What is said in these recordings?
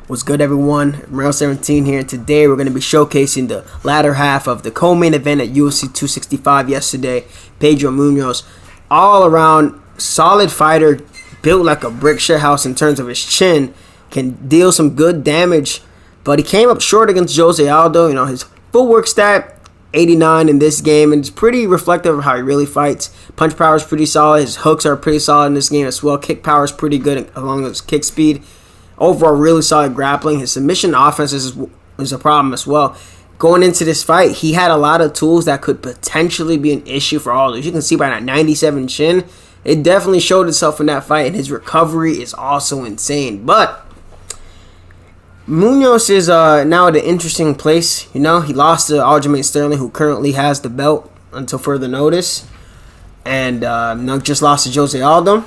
What's good, everyone? Rail 17 here, and today we're going to be showcasing the latter half of the co-main event at UFC 265 yesterday. Pedro Munoz, all around solid fighter, built like a brick shit house in terms of his chin, can deal some good damage, but he came up short against Jose Aldo. You know, his footwork stat 89 in this game, and it's pretty reflective of how he really fights. Punch power is pretty solid. His hooks are pretty solid in this game as well. Kick power is pretty good along with his kick speed. Overall, really solid grappling. His submission offense is a problem as well. Going into this fight, he had a lot of tools that could potentially be an issue for Aldo. As you can see by that 97 chin, it definitely showed itself in that fight, and his recovery is also insane. But Munoz is now at an interesting place. You know, he lost to Aljamain Sterling, who currently has the belt until further notice, and just lost to Jose Aldo.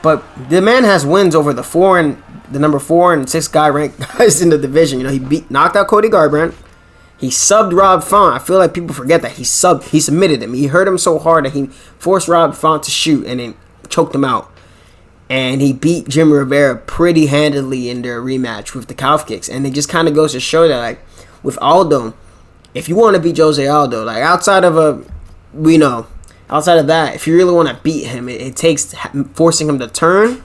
But the man has wins over the number 4 and 6 ranked guys in the division. You know, he knocked out Cody Garbrandt. He subbed Rob Font. I feel like people forget that he submitted him. He hurt him so hard that he forced Rob Font to shoot and then choked him out. And he beat Jim Rivera pretty handily in their rematch with the calf kicks. And it just kind of goes to show that, like, with Aldo, if you want to beat Jose Aldo, like, outside of that, if you really want to beat him, it takes forcing him to turn.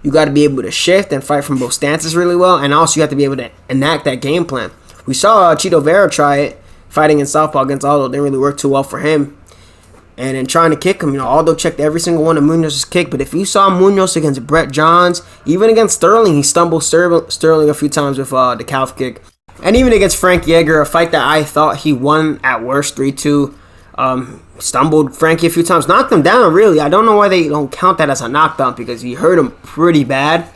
You got to be able to shift and fight from both stances really well, and also you have to be able to enact that game plan. We saw Chito Vera try it, fighting in southpaw against Aldo. It didn't really work too well for him. And in trying to kick him, you know, Aldo checked every single one of Munoz's kick. But if you saw Munoz against Brett Johns, even against Sterling, he stumbled Sterling a few times with the calf kick. And even against Frank Yeager, a fight that I thought he won at worst 3-2. Stumbled Frankie a few times, knocked him down, really. I don't know why they don't count that as a knockdown, because he hurt him pretty bad.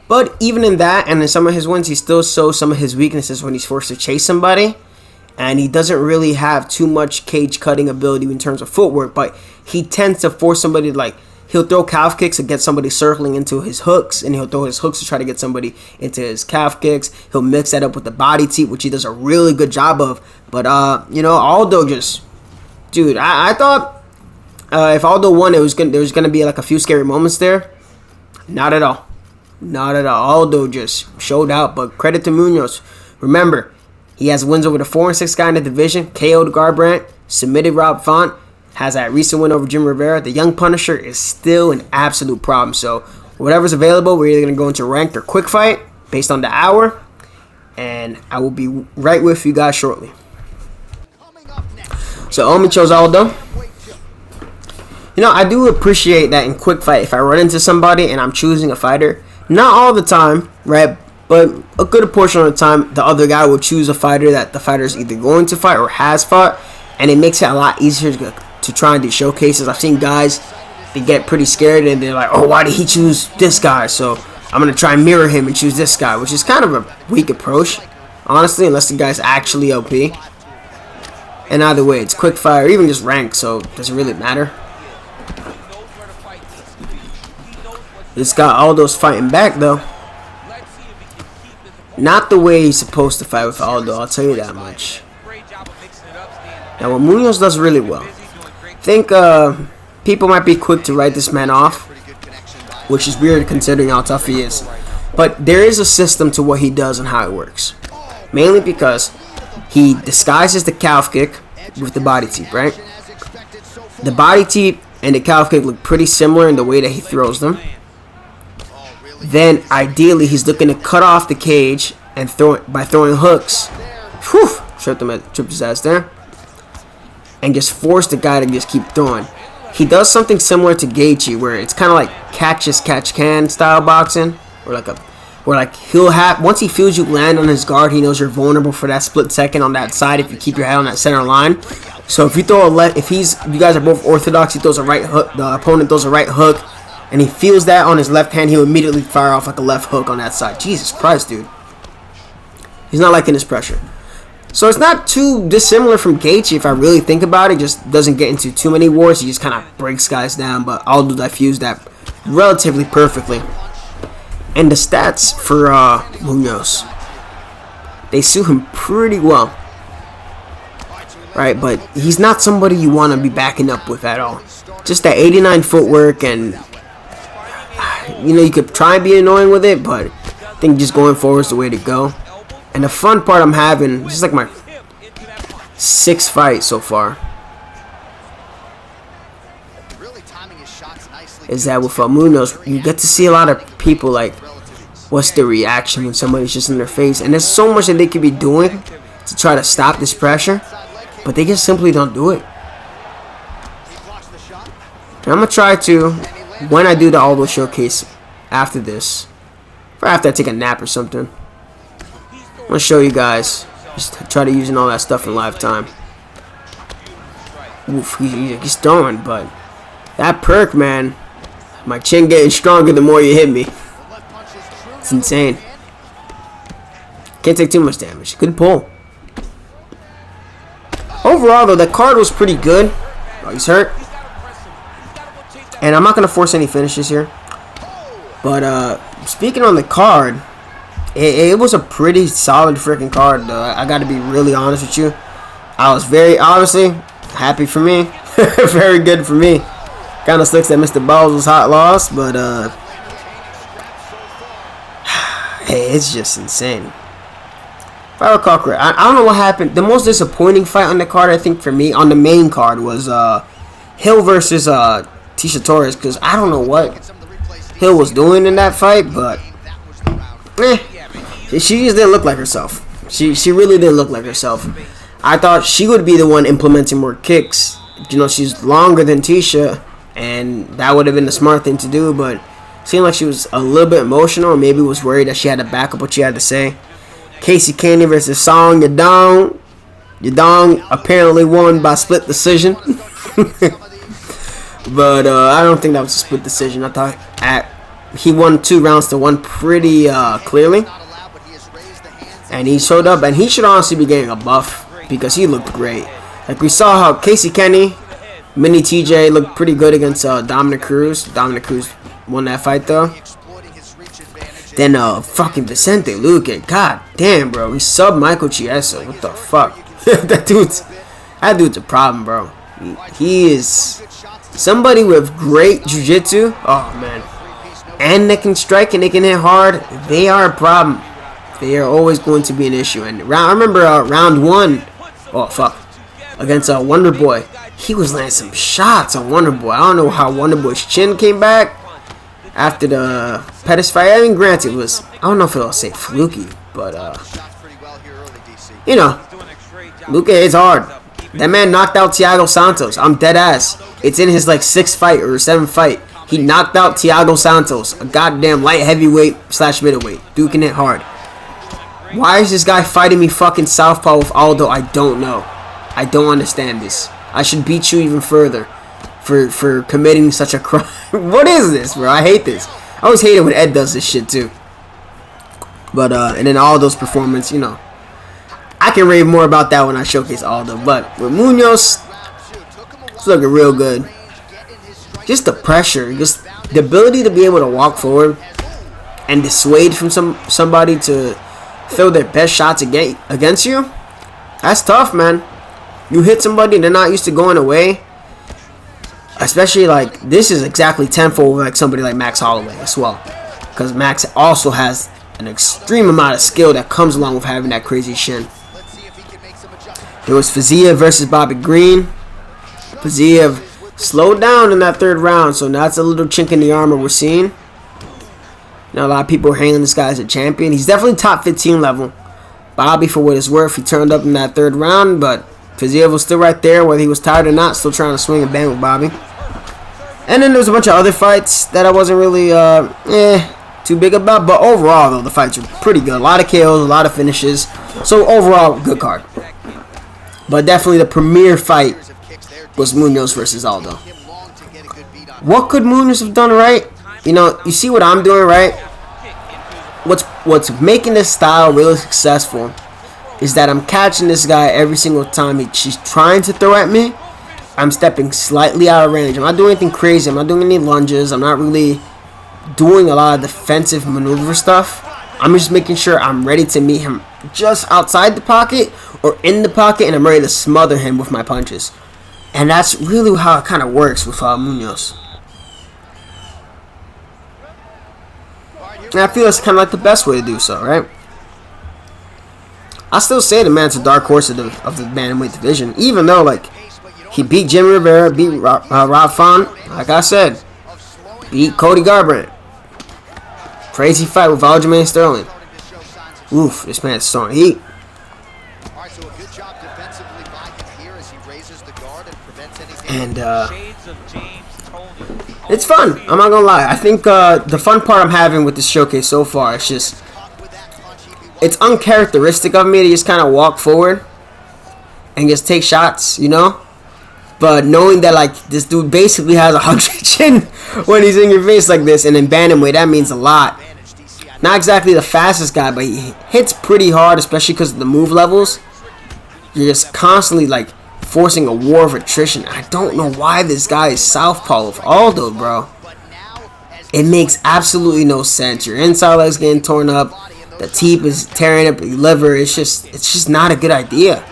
But even in that, and in some of his wins, he still shows some of his weaknesses when he's forced to chase somebody. And he doesn't really have too much cage cutting ability in terms of footwork, but he tends to force somebody to, like, he'll throw calf kicks to get somebody circling into his hooks, and he'll throw his hooks to try to get somebody into his calf kicks. He'll mix that up with the body teep, which he does a really good job of. But, Aldo just... Dude, I thought if Aldo won, there was gonna be like a few scary moments there. Not at all. Not at all. Aldo just showed out, but credit to Munoz. Remember, he has wins over the 4 and 6 guy in the division, KO'd Garbrandt, submitted Rob Font, has that recent win over Jim Rivera. The young Punisher is still an absolute problem. So whatever's available, we're either gonna go into ranked or quick fight based on the hour, and I will be right with you guys shortly. So Omi chose Aldo. You know, I do appreciate that in quick fight, if I run into somebody and I'm choosing a fighter, not all the time, right, but a good portion of the time, the other guy will choose a fighter that the fighter is either going to fight or has fought, and it makes it a lot easier to try and do showcases. I've seen guys, they get pretty scared and they're like, oh, why did he choose this guy? So I'm going to try and mirror him and choose this guy, which is kind of a weak approach, honestly, unless the guy's actually OP. And either way, it's quick fire, or even just rank, so does it really matter? This guy Aldo's fighting back, though. Not the way he's supposed to fight with Aldo, I'll tell you that much. Now, what Munoz does really well, I think people might be quick to write this man off, which is weird considering how tough he is. But there is a system to what he does and how it works. Mainly because he disguises the calf kick with the body teep, right? The body teep and the calf kick look pretty similar in the way that he throws them. Then, ideally, he's looking to cut off the cage and throw it by throwing hooks. Whew! Tripped his ass there. And just force the guy to just keep throwing. He does something similar to Gaethje, where it's kind of like catch-as-catch-can style boxing, where he'll have, once he feels you land on his guard, he knows you're vulnerable for that split second on that side if you keep your head on that center line. So if you throw a left, you guys are both orthodox, he throws a right hook, the opponent throws a right hook, and he feels that on his left hand, he'll immediately fire off like a left hook on that side. Jesus Christ, dude. He's not liking this pressure. So it's not too dissimilar from Gaethje if I really think about it. Just doesn't get into too many wars. He just kind of breaks guys down, but Aldo diffused that relatively perfectly. And the stats for Munoz, they suit him pretty well, right? But he's not somebody you want to be backing up with at all. Just that 89 footwork, and you know, you could try and be annoying with it, but I think just going forward is the way to go. And the fun part I'm having, this is like my 6th fight so far, is that with Munoz, you get to see a lot of people, like, what's their reaction when somebody's just in their face. And there's so much that they could be doing to try to stop this pressure, but they just simply don't do it. And I'm going to try to, when I do the Aldo showcase after this, or after I take a nap or something, I'm going to show you guys. Just try to using all that stuff in live time. Oof, he's throwing, but that perk, man, my chin getting stronger the more you hit me. It's insane. Can't take too much damage. Good pull. Overall, though, the card was pretty good. Oh, he's hurt. And I'm not going to force any finishes here. But speaking on the card, it was a pretty solid freaking card, though. I got to be really honest with you. I was very, honestly, happy for me. Very good for me. Kind of sucks that Mr. Balls was hot loss, but hey, it's just insane. If I recall correct, I don't know what happened. The most disappointing fight on the card, I think, for me, on the main card, was Hill versus Tisha Torres, because I don't know what Hill was doing in that fight, but she just didn't look like herself. She really didn't look like herself. I thought she would be the one implementing more kicks. You know, she's longer than Tisha, and that would have been the smart thing to do, but it seemed like she was a little bit emotional, or maybe was worried that she had to back up what she had to say. Casey Candy versus Song Yadong. Yadong apparently won by split decision. But I don't think that was a split decision. I thought he won 2 rounds to 1 pretty clearly. And he showed up, and he should honestly be getting a buff because he looked great. Like, we saw how Casey Kenny, Mini TJ looked pretty good against Dominic Cruz. Dominic Cruz won that fight, though. Then fucking Vicente Luque. God damn, bro. He subbed Michael Chiesa. What the fuck? that dude's a problem, bro. He is somebody with great jiu-jitsu. Oh, man. And they can strike and they can hit hard. They are a problem. They are always going to be an issue. And I remember round 1. Oh, fuck. Against Wonder Boy. He was landing some shots on Wonder Boy. I don't know how Wonder Boy's chin came back after the Pettis fight. I mean, granted, it was, I don't know if it'll say fluky, but, you know, Luque is hard. That man knocked out Thiago Santos. I'm dead ass. It's in his, like, 6th fight or 7th fight. He knocked out Thiago Santos, a goddamn light heavyweight / middleweight. Dude can hit hard. Why is this guy fighting me fucking southpaw with Aldo? I don't know. I don't understand this. I should beat you even further for committing such a crime. What is this, bro? I hate this. I always hate it when Ed does this shit too. But and then Aldo's performance, you know, I can rave more about that when I showcase Aldo. But with Munoz, it's looking real good. Just the pressure, just the ability to be able to walk forward and dissuade from somebody to throw their best shots against you. That's tough, man. You hit somebody, they're not used to going away. Especially, like, this is exactly tenfold like somebody like Max Holloway as well. Because Max also has an extreme amount of skill that comes along with having that crazy shin. There was Fiziev versus Bobby Green. Fiziev slowed down in that 3rd round, so that's a little chink in the armor we're seeing. Now, a lot of people are hailing this guy as a champion. He's definitely top 15 level. Bobby, for what it's worth, he turned up in that 3rd round, but Fiziev was still right there, whether he was tired or not, still trying to swing and bang with Bobby. And then there was a bunch of other fights that I wasn't really too big about, but overall, though, the fights were pretty good. A lot of KOs, a lot of finishes. So overall, good card. But definitely the premier fight was Munoz versus Aldo. What could Munoz have done right? You know, you see what I'm doing right? What's making this style really successful is that I'm catching this guy every single time she's trying to throw at me. I'm stepping slightly out of range. I'm not doing anything crazy. I'm not doing any lunges. I'm not really doing a lot of defensive maneuver stuff. I'm just making sure I'm ready to meet him just outside the pocket or in the pocket, and I'm ready to smother him with my punches. And that's really how it kind of works with Munoz. And I feel that's kind of like the best way to do so, right? I still say the man's a dark horse of the bantamweight division, even though like he beat Jimmy Rivera, beat Rob Font, like I said, beat Cody Garbrandt. Crazy fight with Aljamain Sterling. Oof, this man's throwing heat. And it's fun. I'm not gonna lie. I think the fun part I'm having with this showcase so far is just it's uncharacteristic of me to just kind of walk forward and just take shots, you know. But knowing that like this dude basically has 100 chin when he's in your face like this, and in bantamweight that means a lot. Not exactly the fastest guy, but he hits pretty hard, especially because of the move levels. You're just constantly like forcing a war of attrition. I don't know why this guy is southpaw with Aldo, bro. It makes absolutely no sense. Your inside leg's getting torn up. The teep is tearing up your liver. It's just not a good idea.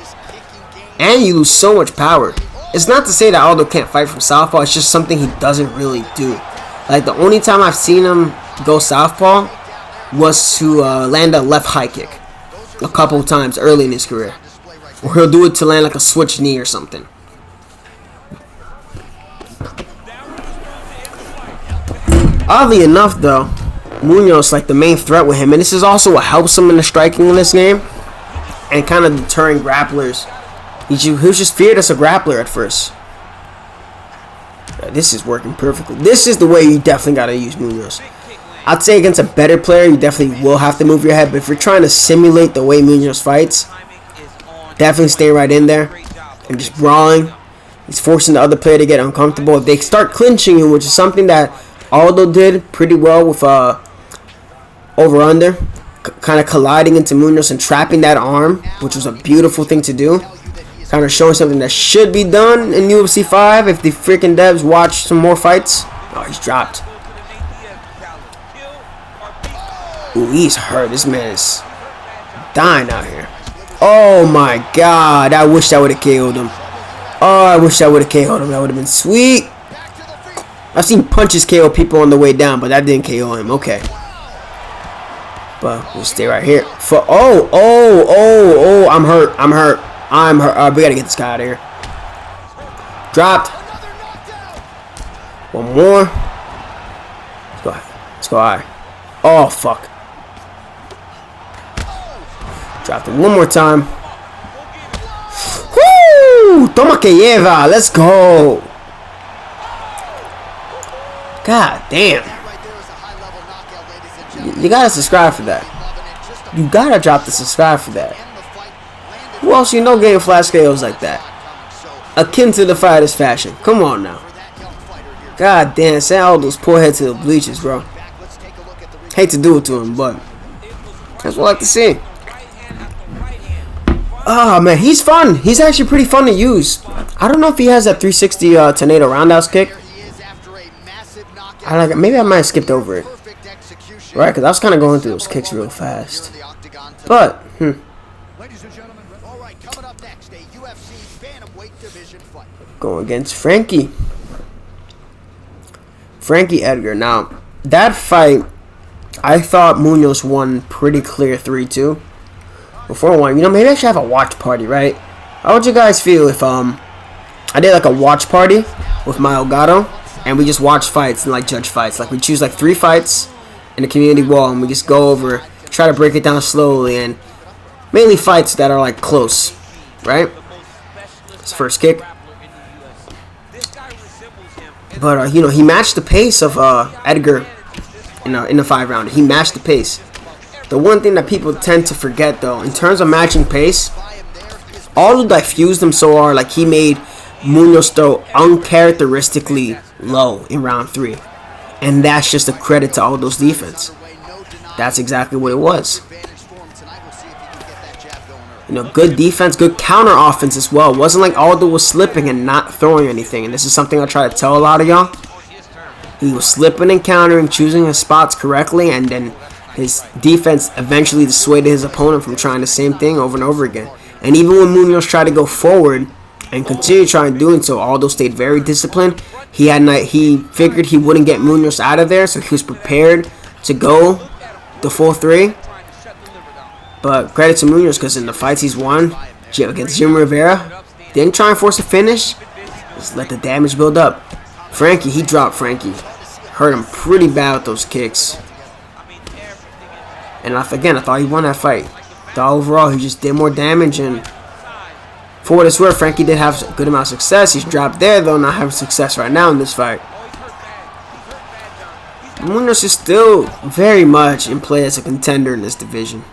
And you lose so much power. It's not to say that Aldo can't fight from southpaw. It's just something he doesn't really do. Like the only time I've seen him go southpaw was to land a left high kick a couple of times early in his career. Or he'll do it to land like a switch knee or something. Oddly enough, though, Munoz like the main threat with him, and this is also what helps him in the striking in this game, and kind of deterring grapplers. He was just feared as a grappler at first. This is working perfectly. This is the way you definitely gotta use Munoz. I'd say against a better player, you definitely will have to move your head, but if you're trying to simulate the way Munoz fights, definitely stay right in there and just brawling. He's forcing the other player to get uncomfortable. If they start clinching you, which is something that Aldo did pretty well with over-under, kind of colliding into Munoz and trapping that arm, which was a beautiful thing to do. Kind of showing something that should be done in UFC 5 if the freaking devs watch some more fights. Oh, he's dropped. Ooh, he's hurt. This man is dying out here. Oh my god, I wish I would have KO'd him. Oh, I wish I would have KO'd him. That would have been sweet. I've seen punches KO people on the way down, but that didn't KO him. Okay. But we'll stay right here. I'm hurt. We gotta get this guy out of here. Dropped. One more. Let's go high. Oh, fuck. Dropped it one more time. Woo! Toma que lleva. Let's go. God damn. You gotta subscribe for that. You gotta drop the subscribe for that. Who else you know getting flash KOs like that? Akin to the fighter's fashion. Come on now. God damn, send Aldo's poor head to the bleachers, bro. Hate to do it to him, but that's what I like to see. Oh man, he's fun. He's actually pretty fun to use. I don't know if he has that 360 tornado roundhouse kick. Maybe I might have skipped over it. Right, because I was kind of going through those kicks real fast. But, going against Frankie Edgar. Now, that fight, I thought Munoz won pretty clear 3-2. Before one, maybe I should have a watch party, right? How would you guys feel if I did like a watch party with my Elgato, and we just watch fights and like judge fights? Like we choose like 3 fights in the community wall, and we just go over, try to break it down slowly, and mainly fights that are like close, right? It's first kick. But he matched the pace of Edgar in the 5-rounder. He matched the pace. The one thing that people tend to forget, though, in terms of matching pace, Aldo diffused him so hard, like he made Munoz throw uncharacteristically low in round 3. And that's just a credit to Aldo's defense. That's exactly what it was. Good defense, good counter offense as well. It wasn't like Aldo was slipping and not throwing anything. And this is something I try to tell a lot of y'all. He was slipping and countering, choosing his spots correctly, and then his defense eventually dissuaded his opponent from trying the same thing over and over again. And even when Munoz tried to go forward and continue trying doing so, Aldo stayed very disciplined. He figured he wouldn't get Munoz out of there, so he was prepared to go the full 3. But credit to Munoz because in the fights he's won against Jim Rivera, didn't try and force a finish. Just let the damage build up. Frankie, he dropped Frankie. Hurt him pretty bad with those kicks. And again, I thought he won that fight. Thought overall he just did more damage, and for what it's worth, Frankie did have a good amount of success. He's dropped there, though, not having success right now in this fight. Munoz is still very much in play as a contender in this division.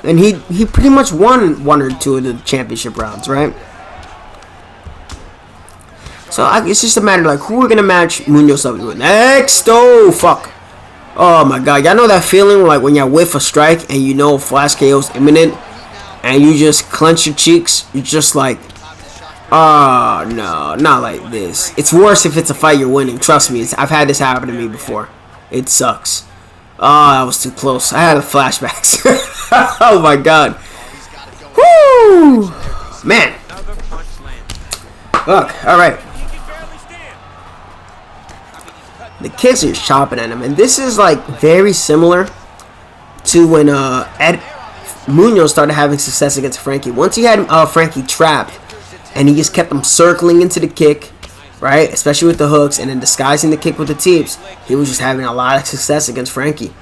And he pretty much won 1 or 2 of the championship rounds, right? So it's just a matter of like who we're gonna match Munoz up with next. Oh fuck! Oh my god, y'all know that feeling like when y'all whiff a strike and you know flash KO's imminent, and you just clench your cheeks. You're just like, oh no, not like this. It's worse if it's a fight you're winning. Trust me, I've had this happen to me before. It sucks. Oh, that was too close. I had flashbacks. Oh my god. Woo! Man. Look, alright. The kicks are chopping at him. And this is like very similar to when Munoz started having success against Frankie. Once he had Frankie trapped and he just kept him circling into the kick, right? Especially with the hooks and then disguising the kick with the teeps, he was just having a lot of success against Frankie.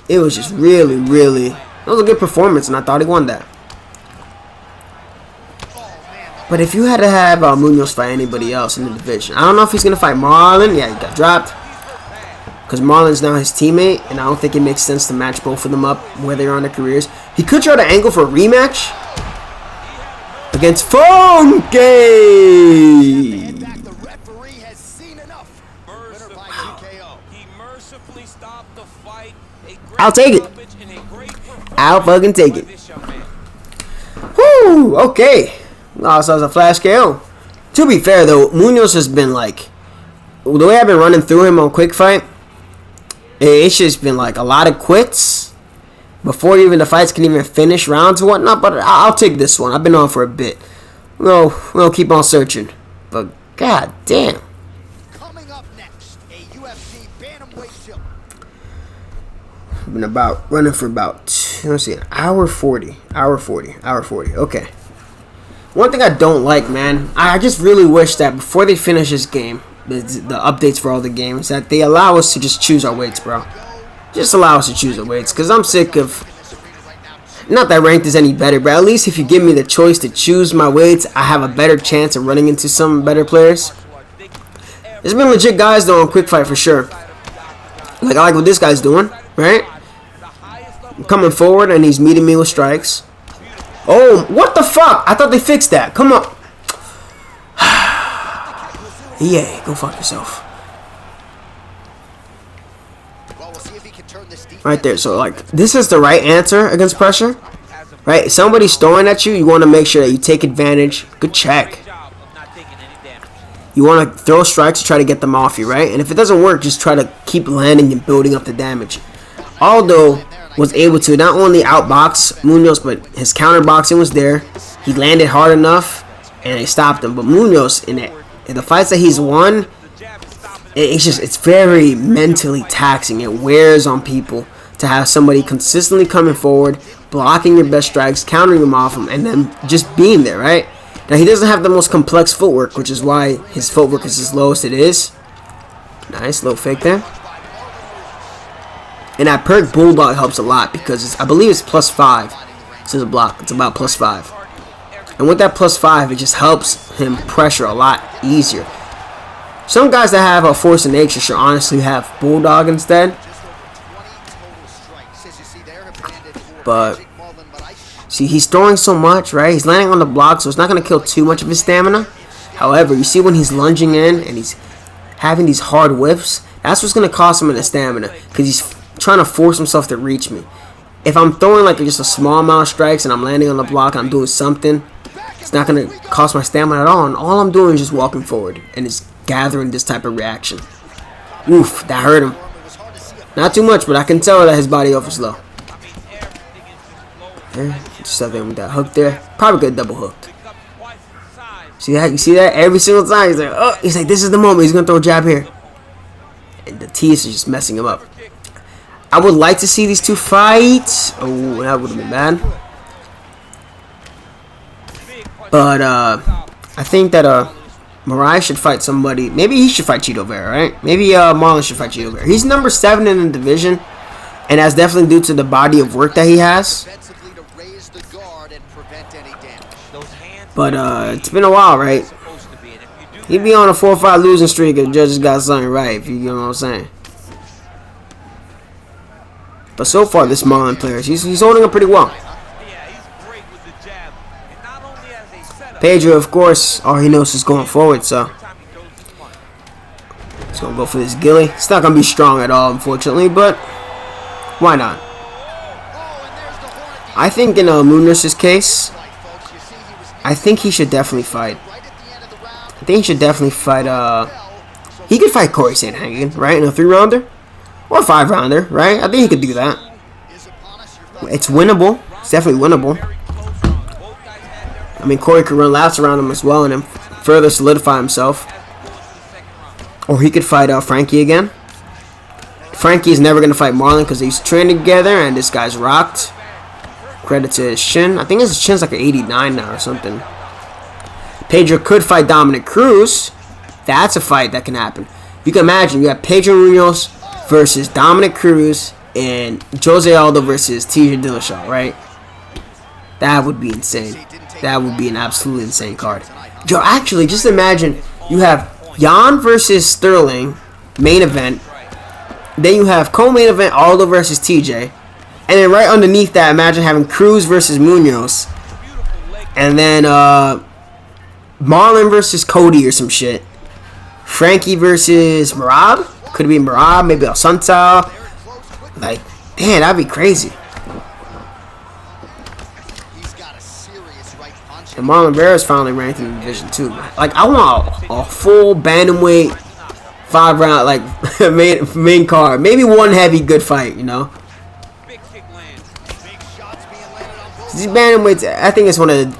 It was just really, it was a good performance, and I thought he won that. But if you had to have Munoz fight anybody else in the division, I don't know if he's going to fight Marlon. Yeah, he got dropped. Because Marlon's now his teammate, and I don't think it makes sense to match both of them up where they're on their careers. He could try to angle for a rematch against Funky. I'll take it. I'll fucking take it. Whoo, okay. Oh, so it was a flash KO. To be fair, though, Munoz has been like, the way I've been running through him on Quick Fight, it's just been like a lot of quits before even the fights can even finish rounds and whatnot. But I'll take this one. I've been on for a bit. We'll keep on searching. But god damn. Coming up next, a UFC bantamweight show. I've been running for about, let's see, an hour 40. Okay. One thing I don't like, man, I just really wish that before they finish this game, the updates for all the games, that they allow us to just choose our weights, bro. Just allow us to choose our weights, because I'm sick of, not that ranked is any better, but at least if you give me the choice to choose my weights, I have a better chance of running into some better players. There's been legit guys, though, on Quick Fight for sure. Like, I like what this guy's doing, right? Coming forward, and he's meeting me with strikes. Oh, what the fuck? I thought they fixed that. Come on. Yeah, go fuck yourself. Right there. So, like, this is the right answer against pressure. Right? If somebody's throwing at you, you want to make sure that you take advantage. Good check. You want to throw strikes to try to get them off you, right? And if it doesn't work, just try to keep landing and building up the damage. Aldo was able to not only outbox Munoz, but his counterboxing was there. He landed hard enough, and they stopped him. But Munoz, in the fights that he's won, it's very mentally taxing. It wears on people to have somebody consistently coming forward, blocking your best strikes, countering them off him, and then just being there, right? Now, he doesn't have the most complex footwork, which is why his footwork is as low as it is. Nice little fake there. And that perk Bulldog helps a lot because I believe it's +5 to the block. It's about +5. And with that +5, it just helps him pressure a lot easier. Some guys that have a force of nature should honestly have Bulldog instead. But, see, he's throwing so much, right? He's landing on the block, so it's not going to kill too much of his stamina. However, you see when he's lunging in and he's having these hard whiffs, that's what's going to cost him in the stamina because he's trying to force himself to reach me. If I'm throwing like just a small amount of strikes and I'm landing on the block and I'm doing something, it's not going to cost my stamina at all. And all I'm doing is just walking forward and it's gathering this type of reaction. Oof, that hurt him. Not too much, but I can tell that his body off is low. Just something with that hook there. Probably good double hooked. See that? You see that? Every single time he's like, oh, he's like, this is the moment. He's going to throw a jab here. And the tease is just messing him up. I would like to see these two fight. Oh, that would have been bad. But I think that Mariah should fight somebody. Maybe he should fight Chito Vera, right? Maybe Marlon should fight Chito Vera. He's number 7 in the division, and that's definitely due to the body of work that he has. But it's been a while, right? He'd be on a 4-5 losing streak if judges got something right, if you know what I'm saying. But so far, this Marlon player, he's holding up pretty well. Pedro, of course, all he knows is going forward, so he's going to go for this ghillie. It's not going to be strong at all, unfortunately, but why not? I think in Munoz's case, I think he should definitely fight. I think he should definitely fight, he could fight Corey Sandhagen, right, in a 3-rounder? Or a 5-rounder, right? I think he could do that. It's winnable. It's definitely winnable. I mean, Corey could run laps around him as well and then further solidify himself. Or he could fight Frankie again. Frankie's never going to fight Marlon because he's training together and this guy's rocked. Credit to his chin. I think his chin's like an 89 now or something. Pedro could fight Dominic Cruz. That's a fight that can happen. You can imagine you have Pedro Munoz versus Dominic Cruz and Jose Aldo versus TJ Dillashaw, right? That would be insane. That would be an absolutely insane card. Yo, actually, just imagine you have Jan versus Sterling, main event. Then you have co-main event Aldo versus TJ. And then right underneath that, imagine having Cruz versus Munoz. And then Marlon versus Cody or some shit. Frankie versus Marab. Could it be Marab? Maybe El Santal. Like, damn, that'd be crazy. And Marlon Vera's finally ranked in the division too. Like, I want a full bantamweight 5-round like main card. Maybe one heavy good fight, you know. These bantamweights, I think it's one of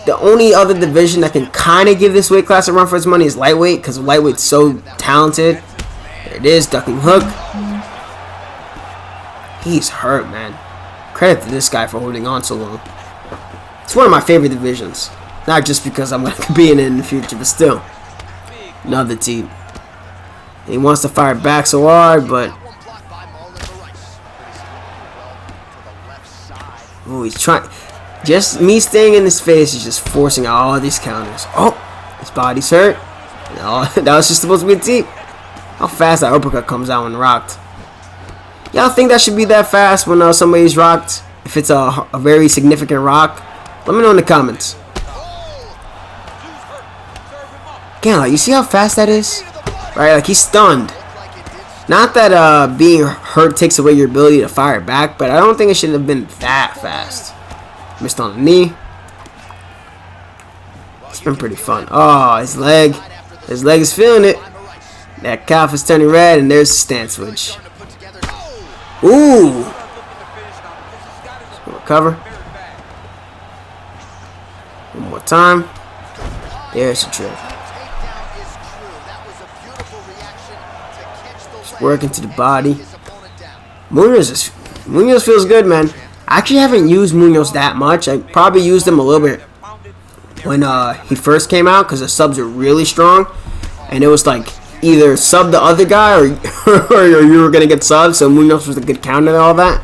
the only other division that can kind of give this weight class a run for its money is lightweight, because lightweight's so talented. There it is, ducking hook. He's hurt, man. Credit to this guy for holding on so long. It's one of my favorite divisions. Not just because I'm going to be in it in the future, but still. Another team. He wants to fire back so hard, but... Oh, he's trying... Just me staying in his face is just forcing out all these counters. Oh, his body's hurt. No, that was just supposed to be a deep. How fast that uppercut comes out when rocked. Y'all think that should be that fast when somebody's rocked? If it's a very significant rock? Let me know in the comments. Again, like, you see how fast that is? Right, like, he's stunned. Not that being hurt takes away your ability to fire back, but I don't think it should have been that fast. Missed on the knee. It's been pretty fun. Oh, his leg. His leg is feeling it. That calf is turning red, and there's the stance switch. Ooh. Recover. One more time. There's the trick. Just working to the body. Munoz feels good, man. I actually haven't used Munoz that much. I probably used him a little bit when he first came out because the subs are really strong. And it was like either sub the other guy or, or you were going to get subbed. So Munoz was a good counter to all that.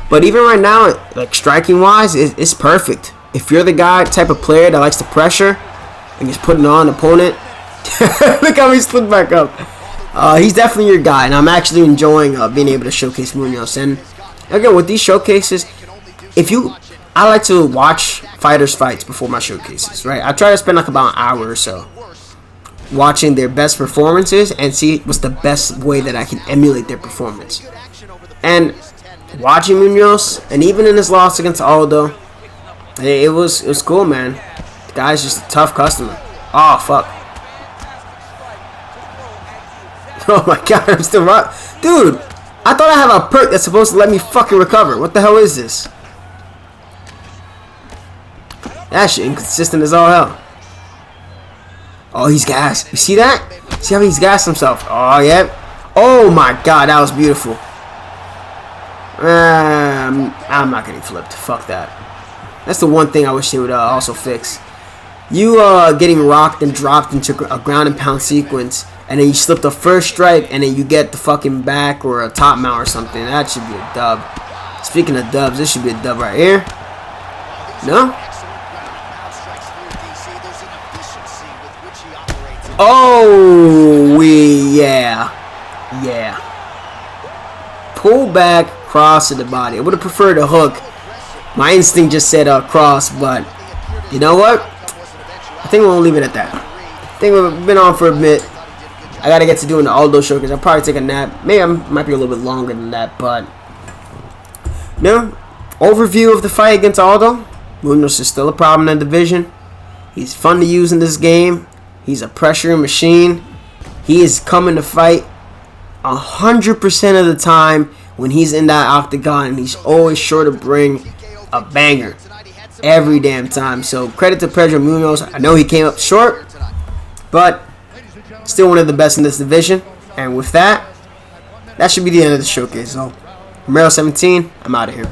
But even right now, like striking wise, it's perfect. If you're the guy type of player that likes to pressure and just putting on an opponent. Look how he slid back up. He's definitely your guy. And I'm actually enjoying being able to showcase Munoz. And again, with these showcases, I like to watch fighters' fights before my showcases, right? I try to spend like about an hour or so watching their best performances and see what's the best way that I can emulate their performance. And watching Munoz, and even in his loss against Aldo, it was cool, man. The guy's just a tough customer. Oh, fuck. Oh my god, I'm still rock. Dude, I thought I have a perk that's supposed to let me fucking recover. What the hell is this? That shit inconsistent as all hell. Oh, he's gassed. You see that? See how he's gassed himself? Oh, yeah. Oh my god, that was beautiful. I'm not getting flipped. Fuck that. That's the one thing I wish they would also fix. You getting rocked and dropped into a ground and pound sequence, and then you slip the first strike, and then you get the fucking back or a top mount or something. That should be a dub. Speaking of dubs, this should be a dub right here. No? Oh, yeah. Pull back, cross to the body. I would have preferred a hook. My instinct just said cross, but you know what? I think we'll leave it at that. I think we've been on for a bit. I gotta get to doing the Aldo show because I'll probably take a nap. Maybe I might be a little bit longer than that, but no. Overview of the fight against Aldo. Munoz is still a problem in the division. He's fun to use in this game. He's a pressure machine. He is coming to fight 100% of the time when he's in that octagon, and he's always sure to bring a banger every damn time. So credit to Pedro Munoz. I know he came up short, but still one of the best in this division. And with that, that should be the end of the showcase. So, Romero 17, I'm out of here.